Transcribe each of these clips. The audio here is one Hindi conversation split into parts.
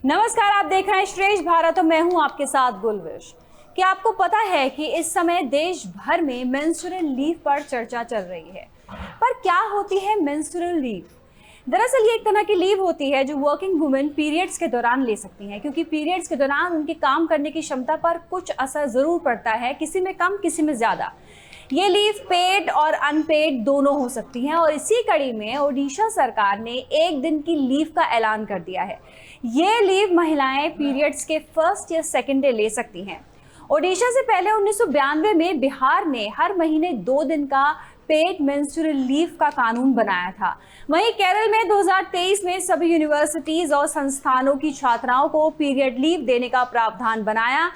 नमस्कार, आप देख रहे हैं श्रेष्ठ भारत और मैं हूं आपके साथ गुलविश। क्या आपको पता है कि इस समय देश भर में मेंस्ट्रुअल लीव पर चर्चा चल रही है। पर क्या होती है मेंस्ट्रुअल लीव? दरअसल ये एक तरह की लीव होती है जो वर्किंग वुमेन पीरियड्स के दौरान ले सकती हैं, क्योंकि पीरियड्स के दौरान उनके काम करने की क्षमता पर कुछ असर ज़रूर पड़ता है, किसी में कम किसी में ज़्यादा। ये लीव पेड और अनपेड दोनों हो सकती हैं और इसी कड़ी में ओडिशा सरकार ने एक दिन की लीव का ऐलान कर दिया है। ये लीव महिलाएं पीरियड्स के फर्स्ट या सेकेंड डे ले सकती हैं। ओडिशा से पहले 1992 में बिहार ने हर महीने 2 दिन का पेड मेंस्ट्रुअल लीव का कानून बनाया था। वहीं केरल में 2023 में सभी यूनिवर्सिटीज और संस्थानों की छात्राओं को पीरियड लीव देने का प्रावधान बनाया।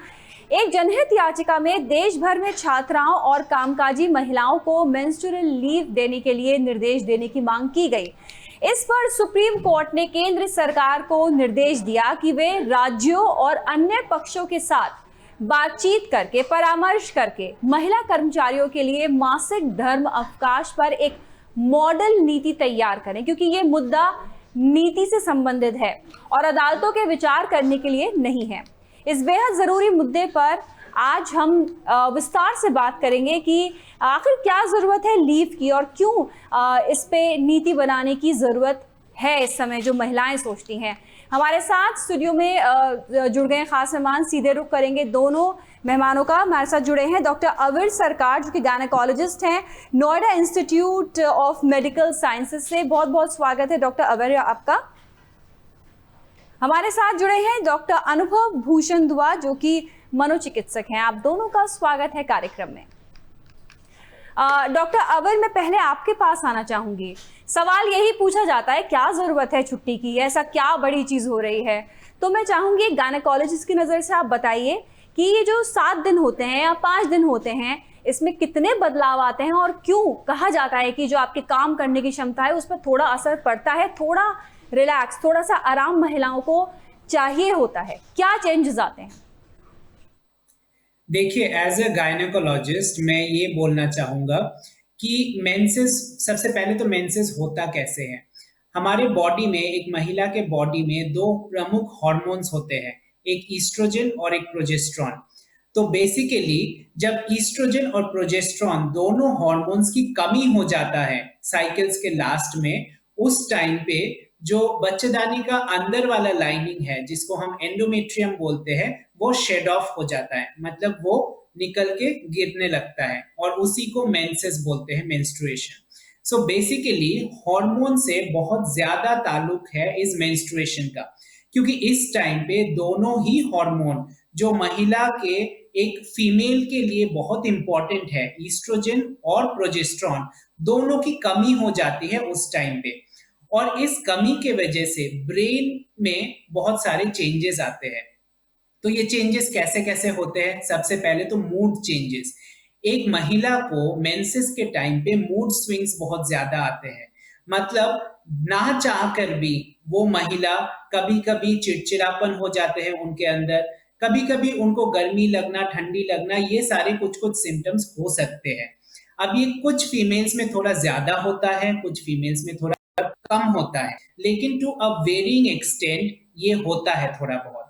एक जनहित याचिका में देश भर में छात्राओं और कामकाजी महिलाओं को मेंस्ट्रुअल लीव देने के लिए निर्देश देने की मांग की गई। इस पर सुप्रीम कोर्ट ने केंद्र सरकार को निर्देश दिया कि वे राज्यों और अन्य पक्षों के साथ बातचीत करके, परामर्श करके महिला कर्मचारियों के लिए मासिक धर्म अवकाश पर एक मॉडल नीति तैयार करें, क्योंकि ये मुद्दा नीति से संबंधित है और अदालतों के विचार करने के लिए नहीं है। इस बेहद ज़रूरी मुद्दे पर आज हम विस्तार से बात करेंगे कि आखिर क्या ज़रूरत है लीव की और क्यों इस पे नीति बनाने की ज़रूरत है इस समय, जो महिलाएं सोचती हैं। हमारे साथ स्टूडियो में जुड़ गए खास मेहमान। सीधे रुख करेंगे दोनों मेहमानों का। हमारे साथ जुड़े हैं डॉक्टर अविर सरकार, जो कि गायनेकोलॉजिस्ट हैं, Noida institute of medical sciences से। बहुत बहुत स्वागत है डॉक्टर अविर आपका। हमारे साथ जुड़े हैं डॉक्टर अनुभव भूषण दुआ, जो कि मनोचिकित्सक हैं। आप दोनों का स्वागत है कार्यक्रम में। डॉक्टर अविर, मैं पहले आपके पास आना चाहूंगी। सवाल यही पूछा जाता है, क्या जरूरत है छुट्टी की, ऐसा क्या बड़ी चीज हो रही है? तो मैं चाहूंगी एक गायनेकोलॉजिस्ट की नजर से आप बताइए कि ये जो 7 दिन होते हैं या 5 दिन होते हैं, इसमें कितने बदलाव आते हैं और क्यों कहा जाता है कि जो आपके काम करने की क्षमता है उस पर थोड़ा असर पड़ता है, थोड़ा रिलैक्स, थोड़ा सा आराम महिलाओं को चाहिए होता है? क्या चेंजेस आते हैं? देखिए, एज अ गायनेकोलॉजिस्ट मैं ये बोलना चाहूँगा कि मेंसेस, सबसे पहले तो मेंसेस होता कैसे है। हमारे बॉडी में, एक महिला के बॉडी में 2 प्रमुख हार्मोन्स होते हैं, एक ईस्ट्रोजन और एक प्रोजेस्टेरॉन। तो बेसिकली जब ईस्ट्रोजन और प्रोजेस्टेरॉन दोनों हार्मोन्स की कमी हो जाता है साइकिल्स के लास्ट में, उस टाइम पे जो बच्चेदानी का अंदर वाला लाइनिंग है, जिसको हम एंडोमेट्रियम बोलते हैं, वो शेड ऑफ हो जाता है, मतलब वो निकल के गिरने लगता है और उसी को मेंसेस बोलते हैं, मेंस्ट्रुएशन। सो बेसिकली हार्मोन से बहुत ज्यादा ताल्लुक है इस मेंस्ट्रुएशन का, क्योंकि इस टाइम पे दोनों ही हार्मोन जो महिला के, एक फीमेल के लिए बहुत इंपॉर्टेंट है, ईस्ट्रोजन और प्रोजेस्टेरॉन, दोनों की कमी हो जाती है उस टाइम पे। और इस कमी के वजह से ब्रेन में बहुत सारे चेंजेस आते हैं। तो ये चेंजेस कैसे कैसे होते हैं? सबसे पहले तो मूड चेंजेस। एक महिला को मेंसेस के टाइम पे मूड स्विंग्स बहुत ज्यादा आते हैं, मतलब ना चाह कर भी वो महिला, कभी कभी चिड़चिड़ापन हो जाते हैं उनके अंदर, कभी कभी उनको गर्मी लगना, ठंडी लगना, ये सारे कुछ कुछ सिम्टम्स हो सकते हैं। अब ये कुछ फीमेल्स में थोड़ा ज्यादा होता है, कुछ फीमेल्स में थोड़ा कम होता है, लेकिन टू अ वेरिंग एक्सटेंट ये होता है थोड़ा बहुत।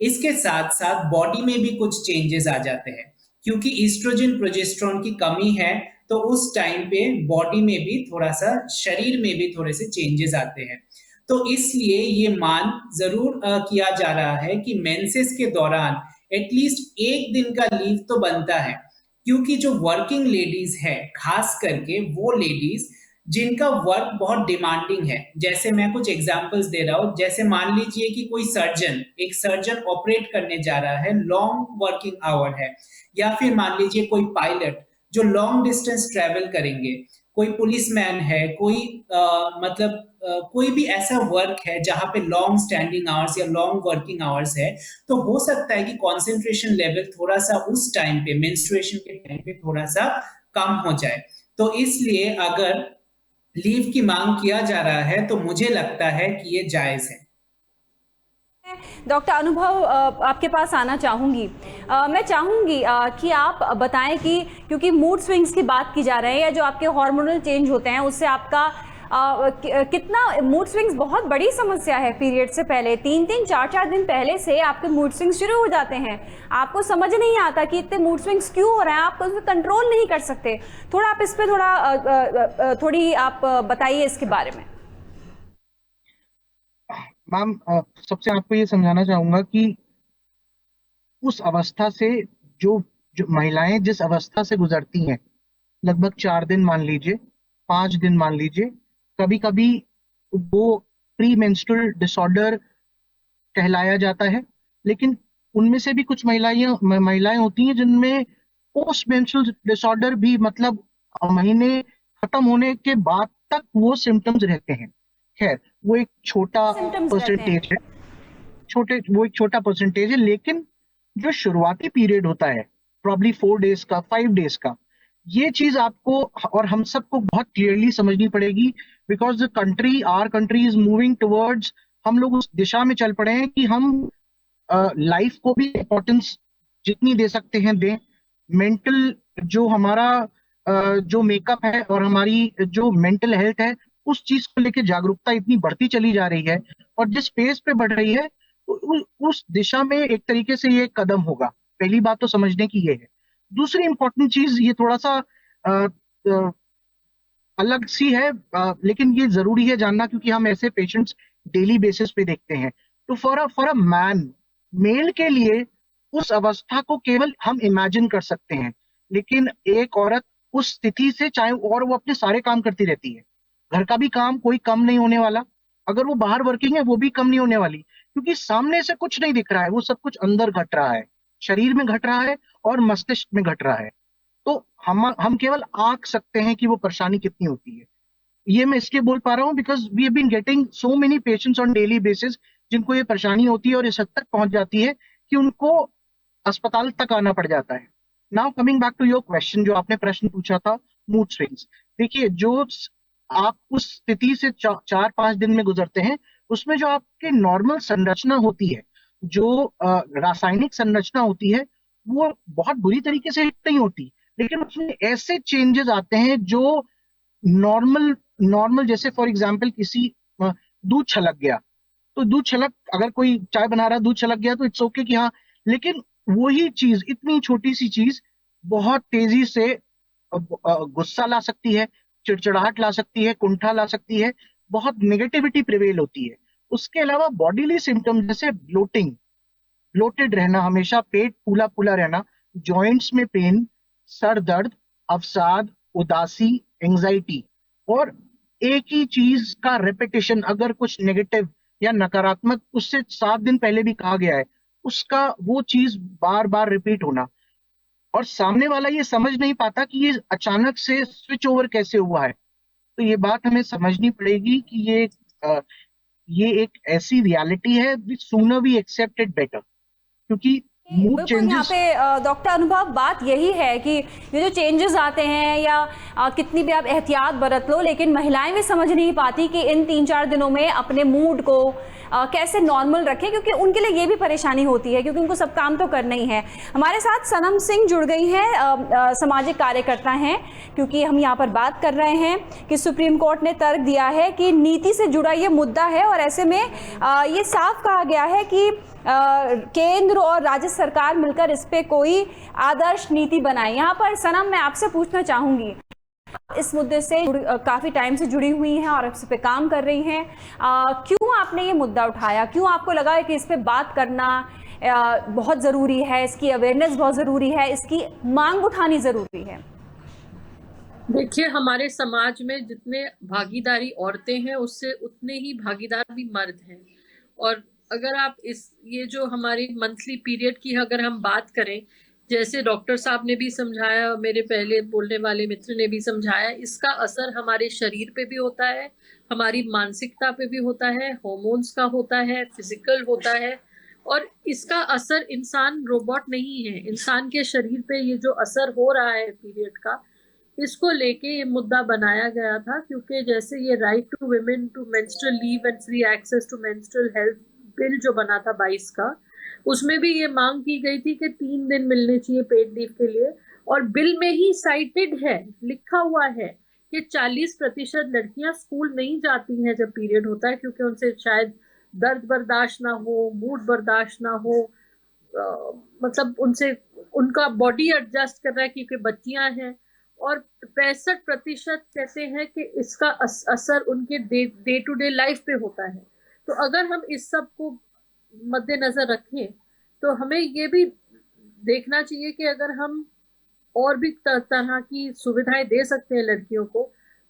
इसके साथ साथ बॉडी में भी कुछ चेंजेस आ जाते हैं, क्योंकि ईस्ट्रोजन प्रोजेस्टेरॉन की कमी है, तो उस टाइम पे बॉडी में भी थोड़ा सा, शरीर में भी थोड़े से चेंजेस आते हैं। तो इसलिए ये मान जरूर किया जा रहा है कि मेंसेस के दौरान एटलीस्ट एक दिन का लीव तो बनता है, क्योंकि जो वर्किंग लेडीज है, खास करके वो लेडीज जिनका वर्क बहुत डिमांडिंग है, जैसे मैं कुछ एग्जांपल्स दे रहा हूं, जैसे मान लीजिए कि कोई सर्जन, एक सर्जन ऑपरेट करने जा रहा है, लॉन्ग वर्किंग आवर है, या फिर मान लीजिए कोई पायलट जो लॉन्ग डिस्टेंस ट्रेवल करेंगे, कोई पुलिसमैन है, कोई कोई भी ऐसा वर्क है जहां पे लॉन्ग स्टैंडिंग आवर्स या लॉन्ग वर्किंग आवर्स है, तो हो सकता है कि कंसंट्रेशन लेवल थोड़ा सा उस टाइम पे, मेंस्ट्रुएशन के टाइम पे थोड़ा सा कम हो जाए। तो इसलिए अगर लीव की मांग किया जा रहा है तो मुझे लगता है कि ये जायज है। डॉक्टर अनुभव, आपके पास आना चाहूँगी। मैं चाहूँगी कि आप बताएं कि क्योंकि मूड स्विंग्स की बात की जा रही है, या जो आपके हार्मोनल चेंज होते हैं उससे आपका कितना मूड स्विंग्स बहुत बड़ी समस्या है पीरियड से पहले, 3-3 4-4 दिन पहले से आपके मूड स्विंग्स शुरू हो जाते हैं। आपको समझ नहीं आता कि इतने मूड स्विंग्स क्यों हो रहे हैं, आप उसमें कंट्रोल नहीं कर सकते। थोड़ा आप इस पे थोड़ी आप बताइए इसके बारे में। मैम, सबसे आपको ये समझाना चाहूंगा कि उस अवस्था से जो जो महिलाएं जिस अवस्था से गुजरती हैं, लगभग 4 दिन मान लीजिए, 5 दिन मान लीजिए, कभी कभी वो प्री मेंस्ट्रुअल डिसऑर्डर कहलाया जाता है। लेकिन उनमें से भी कुछ महिलाएं होती हैं जिनमें पोस्ट मेंस्ट्रुअल डिसऑर्डर भी, मतलब महीने खत्म होने के बाद तक वो सिम्टम्स रहते हैं। खैर, वो एक छोटा सिम्टम्स रहते हैं। परसेंटेज है, वो एक छोटा परसेंटेज है। लेकिन जो शुरुआती पीरियड होता है, प्रॉब्ली 4 डेज का, 5 डेज का, ये चीज आपको और हम सबको बहुत क्लियरली समझनी पड़ेगी। Because our country is moving towards, हम लोग उस दिशा में चल पड़े हैं कि हम लाइफ को भी इम्पोर्टेंस जितनी दे सकते हैं दें। मेंटल जो हमारा जो मेकअप है और हमारी जो मेंटल हेल्थ है, उस चीज को लेकर जागरूकता इतनी बढ़ती चली जा रही है और जिस पेस पे बढ़ रही है, उस दिशा में एक तरीके से ये कदम होगा। पहली बात तो समझने की ये है। दूसरी इंपॉर्टेंट चीज, ये थोड़ा सा अलग सी है, लेकिन ये जरूरी है जानना, क्योंकि हम ऐसे पेशेंट्स डेली बेसिस पे देखते हैं। तो फॉर अ मेल के लिए उस अवस्था को केवल हम इमेजिन कर सकते हैं। लेकिन एक औरत उस स्थिति से, चाहे और वो अपने सारे काम करती रहती है, घर का भी काम कोई कम नहीं होने वाला, अगर वो बाहर वर्किंग है वो भी कम नहीं होने वाली, क्योंकि सामने से कुछ नहीं दिख रहा है, वो सब कुछ अंदर घट रहा है, शरीर में घट रहा है और मस्तिष्क में घट रहा है। तो हम केवल आंक सकते हैं कि वो परेशानी कितनी होती है। ये मैं इसलिए बोल पा रहा हूँ because we have been getting so many patients on daily basis जिनको ये परेशानी होती है और इस हद तक पहुंच जाती है कि उनको अस्पताल तक आना पड़ जाता है। Now coming back to your question, जो आपने प्रश्न पूछा था, मूड स्विंग्स। देखिए, जो आप उस स्थिति से 4-5 दिन में गुजरते हैं, उसमें जो आपके नॉर्मल संरचना होती है, जो रासायनिक संरचना होती है, वो बहुत बुरी तरीके से हिट नहीं होती, लेकिन उसमें ऐसे चेंजेस आते हैं जो नॉर्मल जैसे फॉर एग्जांपल किसी दूध छलक गया, तो दूध छलक, अगर कोई चाय बना रहा है, दूध छलक गया तो इट्स ओके कि हाँ, लेकिन वही चीज, इतनी छोटी सी चीज बहुत तेजी से गुस्सा ला सकती है, चिड़चिड़ाहट ला सकती है, कुंठा ला सकती है, बहुत नेगेटिविटी प्रिवेल होती है। उसके अलावा बॉडीली सिम्टम्स जैसे ब्लोटेड रहना, हमेशा पेट फूला फूला रहना, जॉइंट्स में पेन, सर दर्द, अवसाद, उदासी, एंजाइटी, और एक ही चीज का रेपिटेशन, अगर कुछ नेगेटिव या नकारात्मक उससे 7 दिन पहले भी कहा गया है, उसका वो चीज बार बार रिपीट होना, और सामने वाला ये समझ नहीं पाता कि ये अचानक से स्विच ओवर कैसे हुआ है। तो ये बात हमें समझनी पड़ेगी कि ये एक ऐसी रियलिटी है, sooner we accept it better, क्योंकि मूड बिल्कुल। यहाँ चेंजेस। पे डॉक्टर अनुभव, बात यही है कि ये जो चेंजेस आते हैं या कितनी भी आप एहतियात बरत लो, लेकिन महिलाएं भी समझ नहीं पाती कि इन 3-4 दिनों में अपने मूड को कैसे नॉर्मल रखें, क्योंकि उनके लिए ये भी परेशानी होती है, क्योंकि उनको सब काम तो करना ही है। हमारे साथ सनम सिंह जुड़ गई हैं, सामाजिक कार्यकर्ता हैं, क्योंकि हम यहाँ पर बात कर रहे हैं कि सुप्रीम कोर्ट ने तर्क दिया है कि नीति से जुड़ा ये मुद्दा है, और ऐसे में ये साफ कहा गया है कि केंद्र और राज्य सरकार मिलकर इस पे कोई आदर्श नीति बनाए। यहाँ पर सनम, मैं आपसे पूछना चाहूंगी, इस मुद्दे से काफी टाइम से जुड़ी हुई हैं और इस पे काम कर रही हैं, क्यों आपने ये मुद्दा उठाया, क्यों आपको लगा कि इस पे बात करना बहुत जरूरी है, इसकी अवेयरनेस बहुत जरूरी है, इसकी मांग उठानी जरूरी है? देखिए, हमारे समाज में जितने भागीदारी औरतें हैं, उससे उतने ही भागीदार भी मर्द हैं। और अगर आप ये जो हमारी मंथली पीरियड की अगर हम बात करें, जैसे डॉक्टर साहब ने भी समझाया, मेरे पहले बोलने वाले मित्र ने भी समझाया, इसका असर हमारे शरीर पे भी होता है, हमारी मानसिकता पे भी होता है, हॉर्मोन्स का होता है, फिजिकल होता है। और इसका असर, इंसान रोबोट नहीं है, इंसान के शरीर पे ये जो असर हो रहा है पीरियड का, इसको लेके ये मुद्दा बनाया गया था। क्योंकि जैसे ये right to women to menstrual leave and free access to menstrual health bill जो बना था 22 का, उसमें भी ये मांग की गई थी कि 3 दिन मिलने चाहिए पेड लीव के लिए। और बिल में ही साइटेड है, लिखा हुआ है कि 40% लड़कियां स्कूल नहीं जाती हैं जब पीरियड होता है, क्योंकि उनसे शायद दर्द बर्दाश्त ना हो, मूड बर्दाश्त ना हो, मतलब उनसे उनका बॉडी एडजस्ट कर रहा है क्योंकि बच्चियां हैं। और 65% कहते हैं कि इसका असर उनके डे टू डे लाइफ पे होता है। तो अगर हम इस सब को मद्देनजर रखें तो हमें ये भी देखना चाहिए कि अगर हम और भी तरह की सुविधाएं दे सकते हैं लड़कियों को,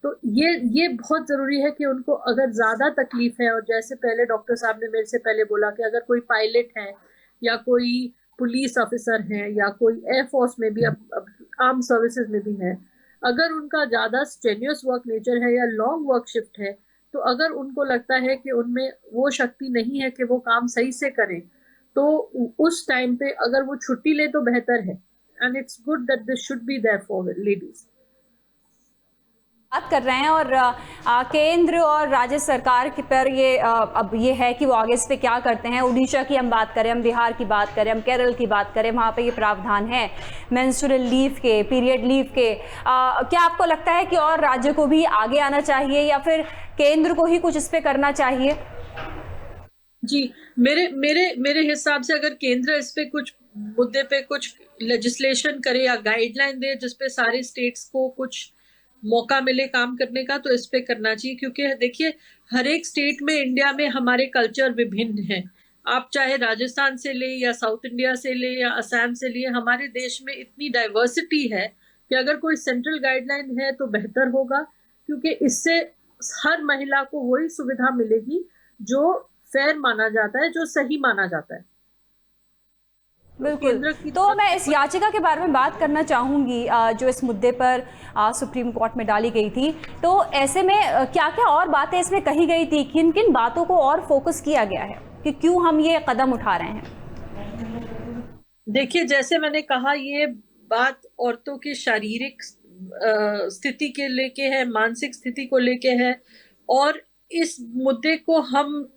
तो ये बहुत जरूरी है कि उनको अगर ज्यादा तकलीफ है, और जैसे पहले डॉक्टर साहब ने मेरे से पहले बोला कि अगर कोई पायलट है या कोई पुलिस ऑफिसर है या कोई एयरफोर्स में भी, अब आर्म सर्विसेज में भी है, अगर उनका ज्यादा स्ट्रेन्यूअस वर्क नेचर है या लॉन्ग वर्क शिफ्ट है, तो अगर उनको लगता है कि उनमें वो शक्ति नहीं है कि वो काम सही से करें, तो उस टाइम पे अगर वो छुट्टी ले तो बेहतर है। And it's good that this should be there for ladies. बात कर रहे हैं और केंद्र और राज्य सरकार के पर ये अब ये है कि वो आगे इस पे क्या करते हैं। उड़ीसा की हम बात करें, हम बिहार की बात करें, हम केरल की बात करें, वहाँ पे ये प्रावधान है मेंस्ट्रुअल लीव के, पीरियड लीव के। क्या आपको लगता है कि और राज्य को भी आगे आना चाहिए या फिर केंद्र को ही कुछ इस पे करना चाहिए? जी, मेरे हिसाब से अगर केंद्र इस पे कुछ मुद्दे पे कुछ लेजिस्लेशन करे या गाइडलाइन दे जिसपे सारे स्टेट्स को कुछ मौका मिले काम करने का, तो इस पे करना चाहिए। क्योंकि देखिए, हर एक स्टेट में इंडिया में हमारे कल्चर विभिन्न हैं। आप चाहे राजस्थान से ले या साउथ इंडिया से ले या असम से ले, हमारे देश में इतनी डाइवर्सिटी है कि अगर कोई सेंट्रल गाइडलाइन है तो बेहतर होगा, क्योंकि इससे हर महिला को वही सुविधा मिलेगी जो फेयर माना जाता है, जो सही माना जाता है। बिल्कुल। तो मैं इस याचिका के बारे में बात करना चाहूँगी जो इस मुद्दे पर सुप्रीम कोर्ट में डाली गई थी। तो ऐसे में क्या क्या और बातें इसमें कही गई थी, किन किन बातों को और फोकस किया गया है कि क्यों हम ये कदम उठा रहे हैं? देखिए, जैसे मैंने कहा, ये बात औरतों की शारीरिक स्थिति के लेके है, मानसिक स्थिति को लेके है, और इस मुद्दे को हम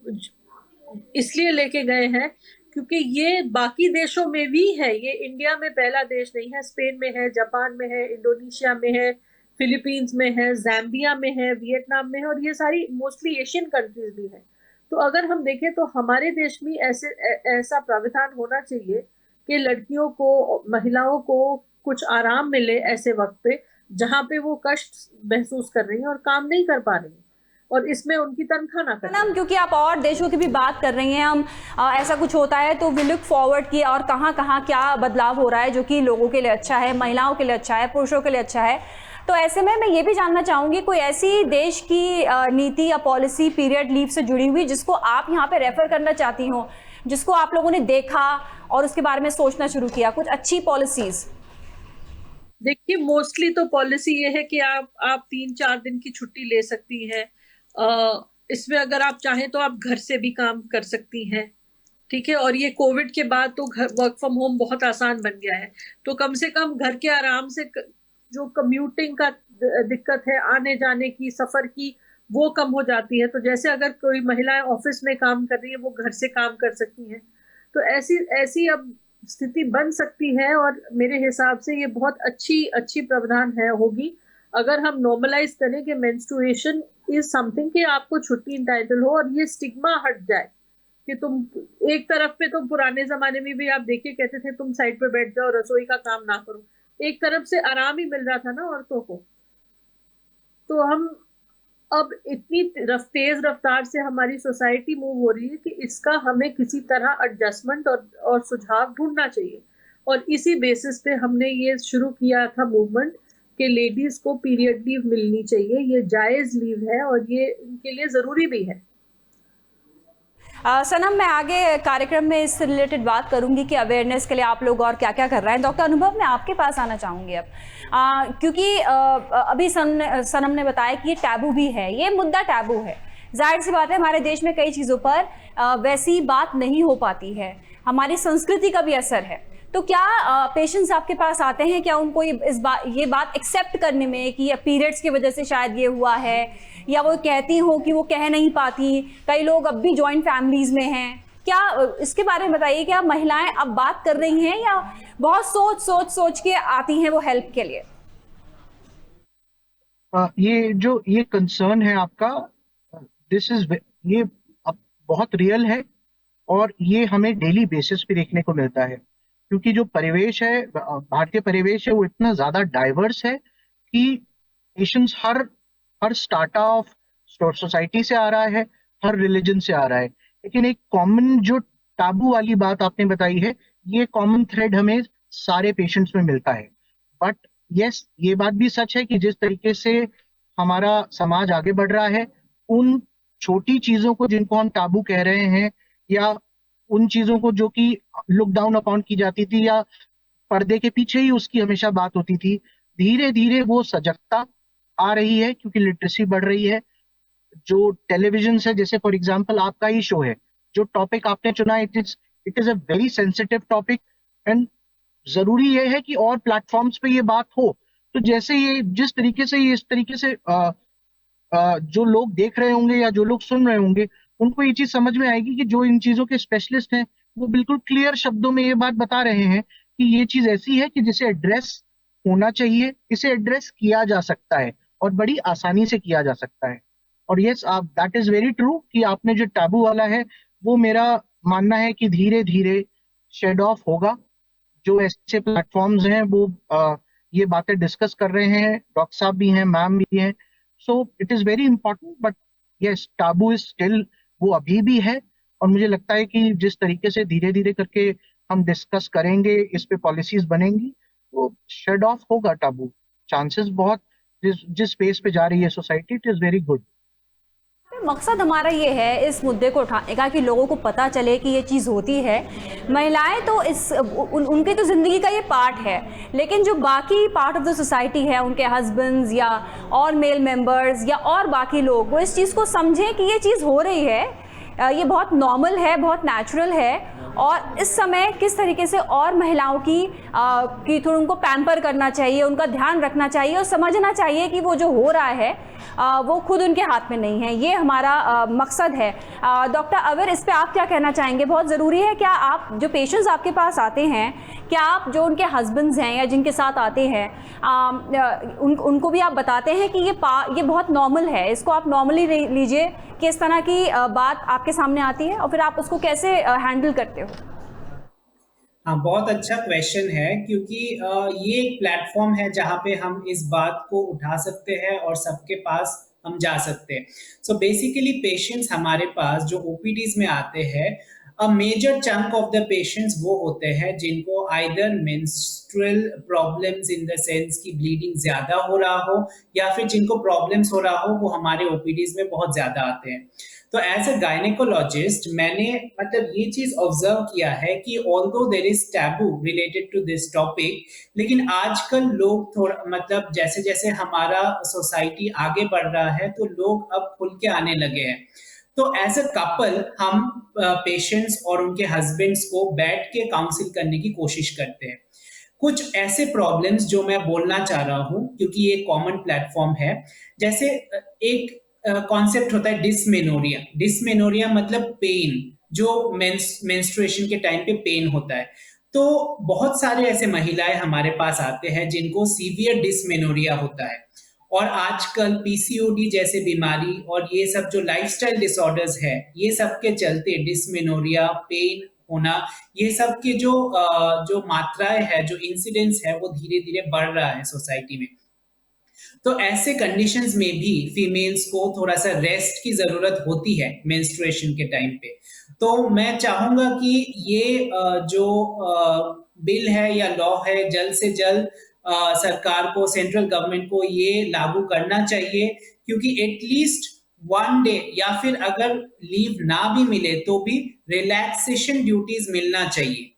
इसलिए लेके गए हैं क्योंकि ये बाकी देशों में भी है। ये इंडिया में पहला देश नहीं है, स्पेन में है, जापान में है, इंडोनेशिया में है, फिलीपींस में है, ज़ाम्बिया में है, वियतनाम में है, और ये सारी मोस्टली एशियन कंट्रीज भी हैं। तो अगर हम देखें तो हमारे देश में ऐसा प्रावधान होना चाहिए कि लड़कियों को, महिलाओं को कुछ आराम मिले ऐसे वक्त पे जहाँ पे वो कष्ट महसूस कर रही हैं और काम नहीं कर पा रही हैं, और इसमें उनकी तनख्वाह ना करें। क्योंकि आप और देशों की भी बात कर रही हैं, हम ऐसा कुछ होता है तो वी लुक फॉरवर्ड की और कहाँ कहाँ क्या बदलाव हो रहा है जो कि लोगों के लिए अच्छा है, महिलाओं के लिए अच्छा है, पुरुषों के लिए अच्छा है। तो ऐसे में मैं ये भी जानना चाहूँगी, कोई ऐसी देश की नीति या पॉलिसी पीरियड लीव से जुड़ी हुई जिसको आप यहाँ पे रेफर करना चाहती हो, जिसको आप लोगों ने देखा और उसके बारे में सोचना शुरू किया, कुछ अच्छी पॉलिसीज? देखिए, मोस्टली तो पॉलिसी ये है कि आप 3-4 दिन की छुट्टी ले सकती हैं। इसमें अगर आप चाहें तो आप घर से भी काम कर सकती हैं, ठीक है। और ये कोविड के बाद तो वर्क फ्रॉम होम बहुत आसान बन गया है, तो कम से कम घर के आराम से जो कम्यूटिंग का दिक्कत है, आने जाने की, सफर की, वो कम हो जाती है। तो जैसे अगर कोई महिलाएं ऑफिस में काम कर रही है, वो घर से काम कर सकती हैं। तो ऐसी अब स्थिति बन सकती है, और मेरे हिसाब से ये बहुत अच्छी प्रावधान होगी अगर हम नॉर्मलाइज करें कि मेंस्ट्रुएशन इज समथिंग कि आपको छुट्टी इंटाइटल हो, और ये स्टिग्मा हट जाए कि तुम एक तरफ पे, तो पुराने जमाने में भी आप देखिए कहते थे तुम साइड पे बैठ जाओ, रसोई का काम ना करो, एक तरफ से आराम ही मिल रहा था ना औरतों को। तो हम अब इतनी तेज रफ्तार से हमारी सोसाइटी मूव हो रही है कि इसका हमें किसी तरह एडजस्टमेंट और सुझाव ढूंढना चाहिए, और इसी बेसिस पे हमने ये शुरू किया था मूवमेंट कि लेडीज को पीरियड लीव मिलनी चाहिए। ये जायज लीव है और ये इनके लिए जरूरी भी है। सनम, मैं आगे कार्यक्रम में इससे रिलेटेड बात करूंगी कि अवेयरनेस के लिए आप लोग और क्या क्या कर रहे हैं। डॉक्टर अनुभव, मैं आपके पास आना चाहूँगी अब, क्योंकि अभी सनम ने बताया कि ये टैबू भी है, ये मुद्दा टैबू है। जाहिर सी बात है, हमारे देश में कई चीज़ों पर वैसी बात नहीं हो पाती है, हमारी संस्कृति का भी असर है। तो क्या पेशेंट्स आपके पास आते हैं, क्या उनको ये बात एक्सेप्ट करने में कि पीरियड्स की वजह से शायद ये हुआ है, या वो कहती हो कि वो कह नहीं पाती, कई लोग अब भी जॉइंट फैमिलीज में हैं, क्या इसके बारे में बताइए। क्या महिलाएं अब बात कर रही हैं या बहुत सोच के आती हैं वो हेल्प के लिए? ये कंसर्न है आपका, ये बहुत रियल है, और ये हमें डेली बेसिस पे देखने को मिलता है, क्योंकि जो परिवेश है, भारतीय परिवेश है, वो इतना ज्यादा डाइवर्स है कि पेशेंट्स हर स्टार्टा ऑफ सोसाइटी से आ रहा है, हर रिलीजन से आ रहा है, लेकिन एक कॉमन जो टाबू वाली बात आपने बताई है, ये कॉमन थ्रेड हमें सारे पेशेंट्स में मिलता है। बट यस, ये बात भी सच है कि जिस तरीके से हमारा समाज आगे बढ़ रहा है, उन छोटी चीजों को जिनको हम टाबू कह रहे हैं, या उन चीजों को जो कि लुक डाउन अपॉन की जाती थी, या पर्दे के पीछे ही उसकी हमेशा बात होती थी, धीरे धीरे वो सजगता आ रही है, क्योंकि लिटरेसी बढ़ रही है। जो टेलीविजन से, जैसे फॉर एग्जांपल आपका ही शो है, जो टॉपिक आपने चुना, it is a very sensitive topic, and जरूरी ये है कि और प्लेटफॉर्म्स पे ये बात हो। तो जैसे ये जिस तरीके से ये इस तरीके से जो लोग देख रहे होंगे या जो लोग सुन रहे होंगे, उनको ये चीज समझ में आएगी कि जो इन चीजों के स्पेशलिस्ट हैं, वो बिल्कुल क्लियर शब्दों में ये बात बता रहे हैं कि ये चीज ऐसी है कि जिसे एड्रेस होना चाहिए, इसे एड्रेस किया जा सकता है, और बड़ी आसानी से किया जा सकता है। और yes, that is very true कि आपने जो टाबू वाला है, वो मेरा मानना है कि धीरे धीरे शेड ऑफ होगा। जो ऐसे प्लेटफॉर्म्स हैं वो ये बातें डिस्कस कर रहे हैं, डॉक्टर साहब भी हैं, मैम भी हैं, so it is very important. But yes, Abu is still, वो अभी भी है, और मुझे लगता है कि जिस तरीके से धीरे धीरे करके हम डिस्कस करेंगे, इस पे पॉलिसीज बनेंगी, तो शेड ऑफ होगा टाबू, चांसेस बहुत, जिस पेस पे जा रही है society, it is very good. मकसद हमारा ये है इस मुद्दे को उठाने का कि लोगों को पता चले कि ये चीज़ होती है। महिलाएं तो उनकी तो ज़िंदगी का ये पार्ट है, लेकिन जो बाकी पार्ट ऑफ द सोसाइटी है, उनके हस्बैंड्स या और मेल मेंबर्स या और बाकी लोग, वो इस चीज़ को समझें कि ये चीज़ हो रही है, ये बहुत नॉर्मल है, बहुत नेचुरल है, और इस समय किस तरीके से और महिलाओं की थोड़ा उनको पैम्पर करना चाहिए, उनका ध्यान रखना चाहिए, और समझना चाहिए कि वो जो हो रहा है वो खुद उनके हाथ में नहीं है। ये हमारा मकसद है। डॉक्टर अवेर, इस पे आप क्या कहना चाहेंगे? बहुत ज़रूरी है, क्या आप जो पेशेंट्स आपके पास आते हैं, क्या आप जो उनके हस्बैंड्स हैं या जिनके साथ आते हैं, उनको भी आप बताते हैं कि ये बहुत नॉर्मल है, इसको आप नॉर्मली लीजिए, कि इस तरह की बात आपके सामने आती है, और फिर आप उसको कैसे हैंडल करते हो? हाँ, बहुत अच्छा क्वेश्चन है, क्योंकि ये एक प्लेटफॉर्म है जहाँ पे हम इस बात को उठा सकते हैं और सबके पास हम जा सकते हैं। सो बेसिकली पेशेंट्स हमारे पास जो ओपीडीज में आते हैं, a major chunk of the patients वो होते हैं जिनको either menstrual problems in the sense की ब्लीडिंग ज्यादा हो रहा हो, या फिर जिनको प्रॉब्लम्स हो रहा हो, वो हमारे ओपीडीज में बहुत ज्यादा आते हैं। तो एज अ गायनेकोलॉजिस्ट मैंने मतलब ये चीज ऑब्जर्व किया है कि although there is taboo related to this topic, लेकिन आजकल लोग थोड़ा मतलब जैसे जैसे हमारा सोसाइटी आगे बढ़ रहा है, तो लोग अब खुल के आने लगे हैं। तो एज अ कपल हम पेशेंट्स और उनके हस्बैंड्स को बैठ के काउंसिल करने की कोशिश करते हैं। कुछ ऐसे प्रॉब्लम्स जो मैं बोलना चाह रहा हूँ, क्योंकि ये कॉमन प्लेटफॉर्म है, जैसे एक कॉन्सेप्ट होता है डिस्मेनोरिया। डिस्मेनोरिया मतलब पेन, जो मेंस्ट्रुएशन के टाइम पे पेन होता है। तो बहुत सारे ऐसे महिलाएं हमारे पास आते हैं जिनको सीवियर डिस्मेनोरिया होता है, और आजकल पीसीओडी जैसे बीमारी और ये सब जो लाइफस्टाइल डिसऑर्डर्स है, ये सब के चलते डिस्मेनोरिया, पेन होना, ये सब की जो मात्राएं है, जो इंसिडेंस है, वो धीरे धीरे बढ़ रहा है सोसाइटी में। तो ऐसे कंडीशंस में भी फीमेल्स को थोड़ा सा रेस्ट की जरूरत होती है मेंस्ट्रुएशन के टाइम पे। तो मैं चाहूंगा कि ये जो बिल है या लॉ है, जल्द से जल्द सरकार को, सेंट्रल गवर्नमेंट को ये लागू करना चाहिए, क्योंकि एटलीस्ट वन डे या फिर अगर लीव ना भी मिले तो भी रिलैक्सेशन ड्यूटीज मिलना चाहिए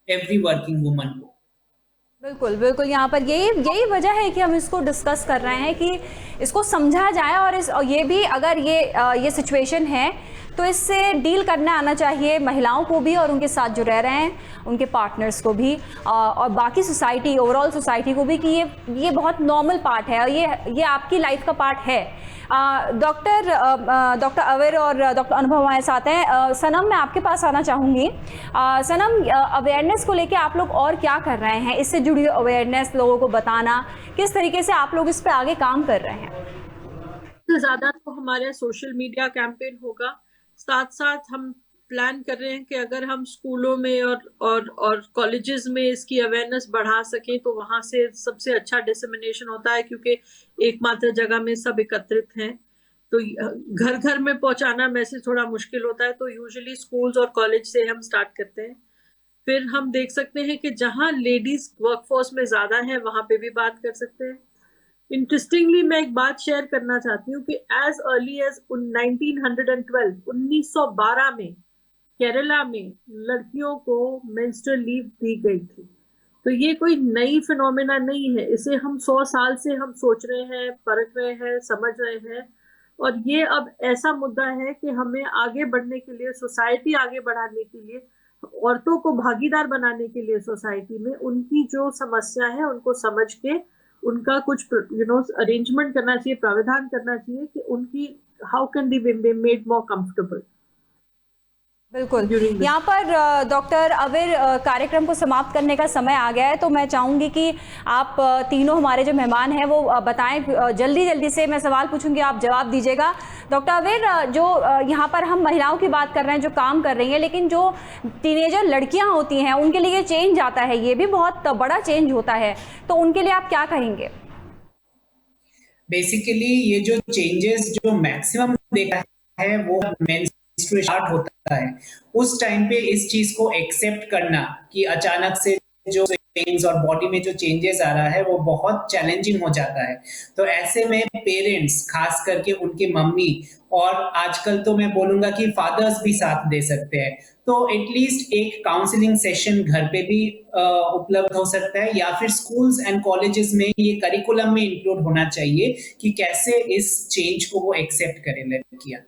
एवरी वर्किंग वुमन को। बिल्कुल बिल्कुल, यहाँ पर यही वजह है कि हम इसको डिस्कस कर रहे हैं कि इसको समझा जाए, और ये भी अगर ये सिचुएशन है तो इससे डील करना आना चाहिए महिलाओं को भी और उनके साथ जो रह रहे हैं उनके पार्टनर्स को भी और बाकी सोसाइटी, ओवरऑल सोसाइटी को भी, कि ये बहुत नॉर्मल पार्ट है और ये आपकी लाइफ का पार्ट है। डॉक्टर अवेर और डॉक्टर अनुभव हमारे साथ हैं। सनम, मैं आपके पास आना चाहूँगी। सनम, अवेयरनेस को लेके आप लोग और क्या कर रहे हैं? इससे जुड़ी अवेयरनेस लोगों को बताना, किस तरीके से आप लोग इस पर आगे काम कर रहे हैं? ज़्यादा तो हमारे सोशल मीडिया कैंपेन होगा, साथ साथ हम प्लान कर रहे हैं कि अगर हम स्कूलों में और कॉलेजेस में इसकी अवेयरनेस बढ़ा सकें तो वहाँ से सबसे अच्छा डिसेमिनेशन होता है, क्योंकि एकमात्र जगह में सब एकत्रित हैं। तो घर घर में पहुँचाना मैसेज थोड़ा मुश्किल होता है, तो यूजुअली स्कूल्स और कॉलेज से हम स्टार्ट करते हैं। फिर हम देख सकते हैं कि जहाँ लेडीज वर्कफोर्स में ज़्यादा है वहाँ पे भी बात कर सकते हैं। इंटरेस्टिंगली मैं एक बात शेयर करना चाहती हूँ कि एज अर्ली एज 1912 में केरला में लड़कियों को मेंस्ट्रुअल लीव दी गई थी। तो ये कोई नई फिनोमेना नहीं है, इसे हम 100 साल से हम सोच रहे हैं, परख रहे हैं, समझ रहे हैं, और ये अब ऐसा मुद्दा है कि हमें आगे बढ़ने के लिए, सोसाइटी आगे बढ़ाने के लिए, औरतों को भागीदार बनाने के लिए सोसाइटी में उनकी जो समस्या है उनको समझ के उनका कुछ अरेंजमेंट करना चाहिए, प्रावधान करना चाहिए कि उनकी how can the be made more comfortable. बिल्कुल, यहाँ पर डॉक्टर अवेर, कार्यक्रम को समाप्त करने का समय आ गया है, तो मैं चाहूँगी कि आप तीनों हमारे जो मेहमान हैं वो बताएं, जल्दी से मैं सवाल पूछूंगी, आप जवाब दीजिएगा। डॉक्टर अवेर, जो यहाँ पर हम महिलाओं की बात कर रहे हैं जो काम कर रही हैं, लेकिन जो टीनेजर लड़कियाँ होती हैं उनके लिए चेंज आता है, ये भी बहुत बड़ा चेंज होता है, तो उनके लिए आप क्या कहेंगे? बेसिकली ये जो चेंजेस जो मैक्सिमम देखा है वो स्टार्ट होता है, उस टाइम पे इस चीज को एक्सेप्ट करना कि अचानक से जो पेन्स और बॉडी में जो चेंजेस आ रहा है वो बहुत चैलेंजिंग हो जाता है। तो ऐसे में पेरेंट्स, खास करके उनकी मम्मी, और आजकल तो मैं बोलूंगा कि फादर्स भी साथ दे सकते हैं, तो एटलीस्ट एक काउंसलिंग सेशन घर पे भी उपलब्ध हो सकता है, या फिर स्कूल्स एंड कॉलेजेस में ये करिकुलम में इंक्लूड होना चाहिए कि कैसे इस चेंज को वो एक्सेप्ट करें लड़कियां।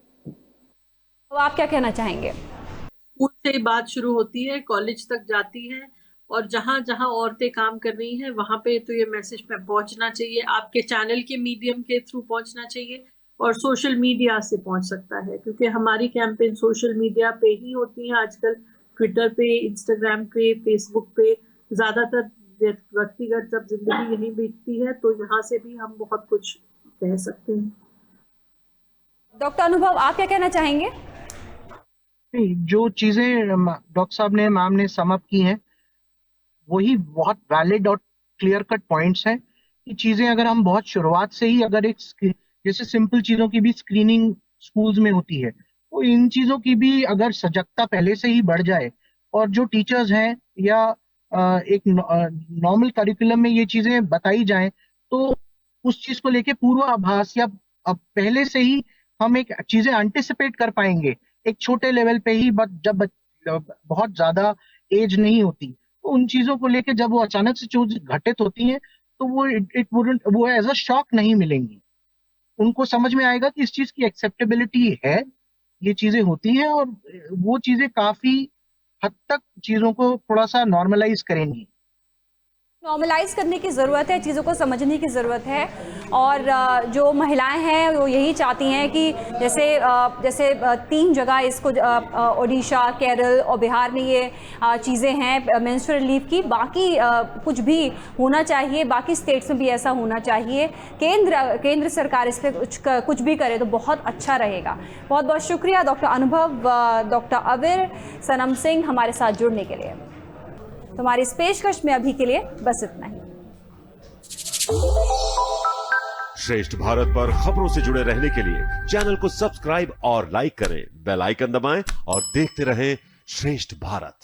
तो आप क्या कहना चाहेंगे? स्कूल से बात शुरू होती है, कॉलेज तक जाती है, और जहाँ जहाँ औरतें काम कर रही हैं वहाँ पे तो ये मैसेज पे पहुँचना चाहिए, आपके चैनल के मीडियम के थ्रू पहुँचना चाहिए, और सोशल मीडिया से पहुँच सकता है, क्योंकि हमारी कैंपेन सोशल मीडिया पे ही होती है आजकल, ट्विटर पे, इंस्टाग्राम पे, फेसबुक पे, ज़्यादातर व्यक्तिगत जब जिंदगी यहीं बीतती है तो यहाँ से भी हम बहुत कुछ कह सकते हैं। डॉक्टर अनुभव, आप क्या कहना चाहेंगे? जो चीजें डॉक्टर साहब ने, मैम ने सम अप की हैं वही बहुत वैलिड और क्लियर कट पॉइंट्स हैं कि चीजें अगर हम बहुत शुरुआत से ही, अगर एक जैसे सिंपल चीजों की भी स्क्रीनिंग स्कूल्स में होती है, तो इन चीजों की भी अगर सजगता पहले से ही बढ़ जाए, और जो टीचर्स हैं या एक नॉर्मल करिकुलम में ये चीजें बताई जाएं, तो उस चीज को लेके पूर्वाभास या पहले से ही हम एक चीजें एंटिसिपेट कर पाएंगे एक छोटे लेवल पे ही, जब बहुत ज्यादा एज नहीं होती, तो उन चीजों को लेके जब वो अचानक से चीज घटित होती हैं तो वो एज अ शॉक नहीं मिलेंगी, उनको समझ में आएगा कि इस चीज की एक्सेप्टेबिलिटी है, ये चीजें होती हैं, और वो चीजें काफी हद तक चीजों को थोड़ा सा नॉर्मलाइज करेंगी। नॉर्मलाइज करने की ज़रूरत है, चीज़ों को समझने की ज़रूरत है, और जो महिलाएं हैं वो यही चाहती हैं कि जैसे 3 जगह इसको, ओडिशा, केरल और बिहार में ये चीज़ें हैं मेंस्ट्रुअल लीव की, बाकी कुछ भी होना चाहिए, बाकी स्टेट्स में भी ऐसा होना चाहिए, केंद्र सरकार इस पर कुछ भी करे तो बहुत अच्छा रहेगा। बहुत बहुत शुक्रिया डॉक्टर अनुभव, डॉक्टर अवेर, सनम सिंह हमारे साथ जुड़ने के लिए। तुम्हारी इस पेशकश में अभी के लिए बस इतना ही। श्रेष्ठ भारत पर खबरों से जुड़े रहने के लिए चैनल को सब्सक्राइब और लाइक करें, बेल आइकन दबाएं और देखते रहें श्रेष्ठ भारत।